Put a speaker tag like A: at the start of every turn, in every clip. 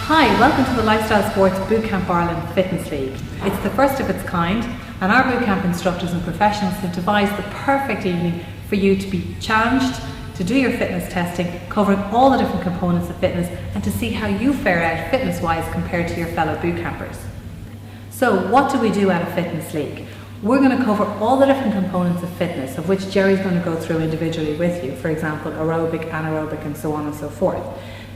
A: Hi, welcome to the Lifestyle Sports Bootcamp Ireland Fitness League. It's the first of its kind, and our bootcamp instructors and professionals have devised the perfect evening for you to be challenged, to do your fitness testing, covering all the different components of fitness, and to see how you fare out fitness-wise compared to your fellow bootcampers. So what do we do at a fitness league? We're going to cover all the different components of fitness, of which Jerry's going to go through individually with you, for example, aerobic, anaerobic, and so on and so forth.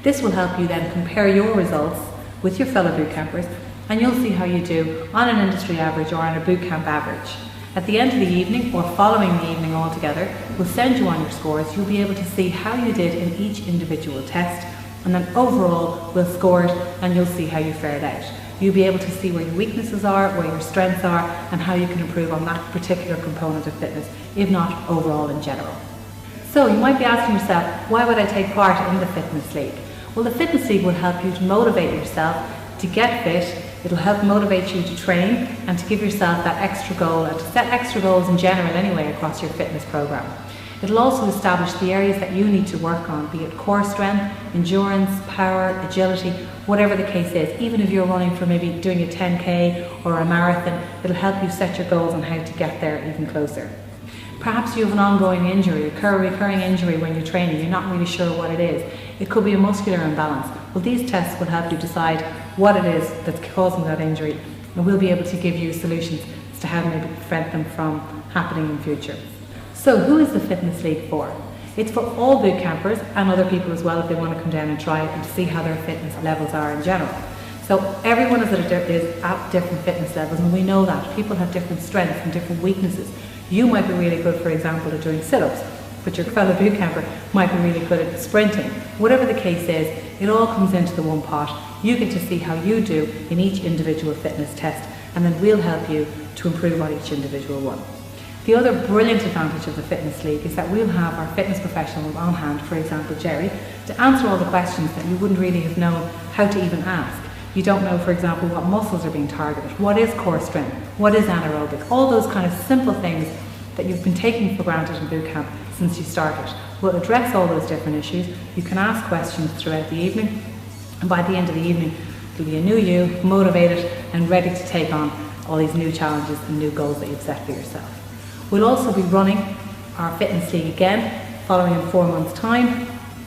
A: This will help you then compare your results with your fellow bootcampers, and you'll see how you do on an industry average or on a bootcamp average. At the end of the evening, or following the evening altogether, we'll send you on your scores. You'll be able to see how you did in each individual test, and then overall we'll score it and you'll see how you fared out. You'll be able to see where your weaknesses are, where your strengths are, and how you can improve on that particular component of fitness, if not overall in general. So you might be asking yourself, why would I take part in the fitness league? Well, the fitness league will help you to motivate yourself to get fit. It'll help motivate you to train and to give yourself that extra goal, and to set extra goals in general anyway across your fitness program. It'll also establish the areas that you need to work on, be it core strength, endurance, power, agility, whatever the case is. Even if you're running for maybe doing a 10k or a marathon, it'll help you set your goals on how to get there even closer. Perhaps you have an ongoing injury, a recurring injury when you're training, you're not really sure what it is. It could be a muscular imbalance. Well, these tests will help you decide what it is that's causing that injury, and we'll be able to give you solutions as to how to maybe prevent them from happening in future. So who is the Fitness League for? It's for all boot campers and other people as well if they want to come down and try it and to see how their fitness levels are in general. So everyone is at different fitness levels, and we know that. People have different strengths and different weaknesses. You might be really good, for example, at doing sit-ups, but your fellow boot camper might be really good at sprinting. Whatever the case is, it all comes into the one pot. You get to see how you do in each individual fitness test, and then we'll help you to improve on each individual one. The other brilliant advantage of the Fitness League is that we'll have our fitness professionals on hand, for example Jerry, to answer all the questions that you wouldn't really have known how to even ask. You don't know, for example, what muscles are being targeted, what is core strength, what is anaerobic, all those kind of simple things that you've been taking for granted in boot camp since you started. We'll address all those different issues. You can ask questions throughout the evening, and by the end of the evening, you'll be a new you, motivated and ready to take on all these new challenges and new goals that you've set for yourself. We'll also be running our Fitness League again, following in 4 months' time.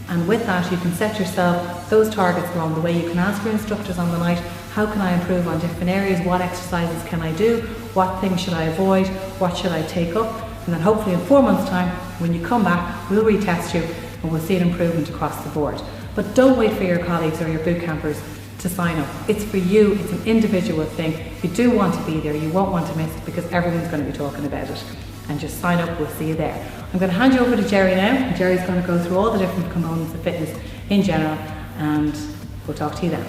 A: And with that, you can set yourself those targets along the way. You can ask your instructors on the night, how can I improve on different areas? What exercises can I do? What things should I avoid? What should I take up? And then hopefully in 4 months' time, when you come back, we'll retest you and we'll see an improvement across the board. But don't wait for your colleagues or your boot campers to sign up. It's for you, it's an individual thing. You do want to be there, you won't want to miss it because everyone's going to be talking about it. And just sign up, we'll see you there. I'm going to hand you over to Jerry now, and Jerry's going to go through all the different components of fitness in general, and we'll talk to you then.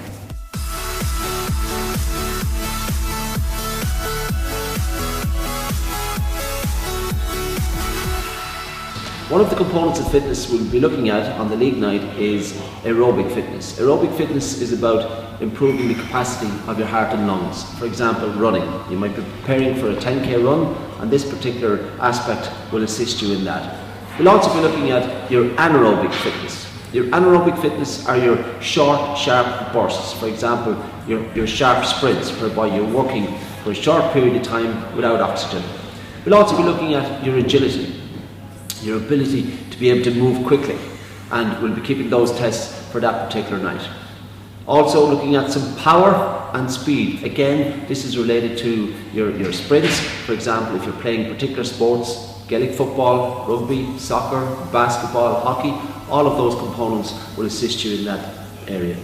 B: One of the components of fitness we'll be looking at on the league night is aerobic fitness. Aerobic fitness is about improving the capacity of your heart and lungs. For example, running. You might be preparing for a 10k run, and this particular aspect will assist you in that. We'll also be looking at your anaerobic fitness. Your anaerobic fitness are your short, sharp bursts. For example, your sharp sprints, whereby you're working for a short period of time without oxygen. We'll also be looking at your agility, your ability to be able to move quickly, and we'll be keeping those tests for that particular night. Also looking at some power and speed. Again, this is related to your sprints. For example, if you're playing particular sports, Gaelic football, rugby, soccer, basketball, hockey, all of those components will assist you in that area.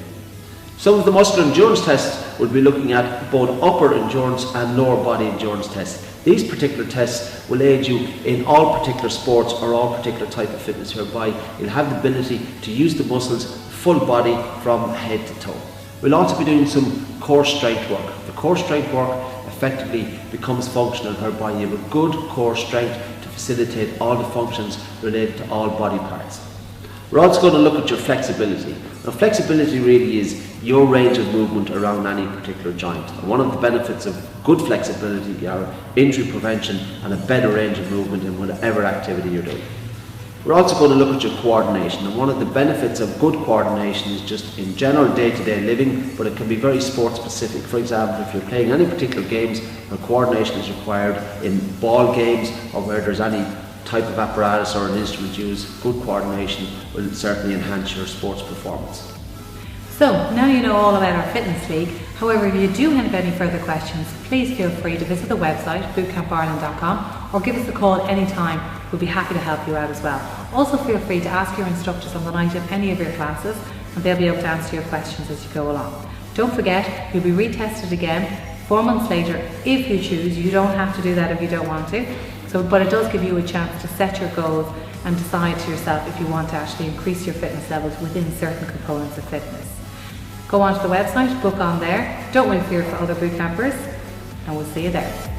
B: Some of the muscular endurance tests will be looking at both upper endurance and lower body endurance tests. These particular tests will aid you in all particular sports or all particular type of fitness, whereby you'll have the ability to use the muscles full body from head to toe. We'll also be doing some core strength work. The core strength work effectively becomes functional, whereby you have a good core strength to facilitate all the functions related to all body parts. We're also going to look at your flexibility. Now, flexibility really is your range of movement around any particular joint. And one of the benefits of good flexibility are injury prevention and a better range of movement in whatever activity you're doing. We're also going to look at your coordination, and one of the benefits of good coordination is just in general day-to-day living, but it can be very sport specific. For example, if you're playing any particular games where coordination is required in ball games or where there's any type of apparatus or an instrument used, good coordination will certainly enhance your sports performance.
A: So now you know all about our fitness league. However, if you do have any further questions, please feel free to visit the website bootcampireland.com or give us a call anytime. We'll be happy to help you out as well. Also feel free to ask your instructors on the night of any of your classes and they'll be able to answer your questions as you go along. Don't forget, you'll be retested again 4 months later if you choose. You don't have to do that if you don't want to. But it does give you a chance to set your goals and decide to yourself if you want to actually increase your fitness levels within certain components of fitness. Go onto the website, book on there. Don't wait for other boot campers, and we'll see you there.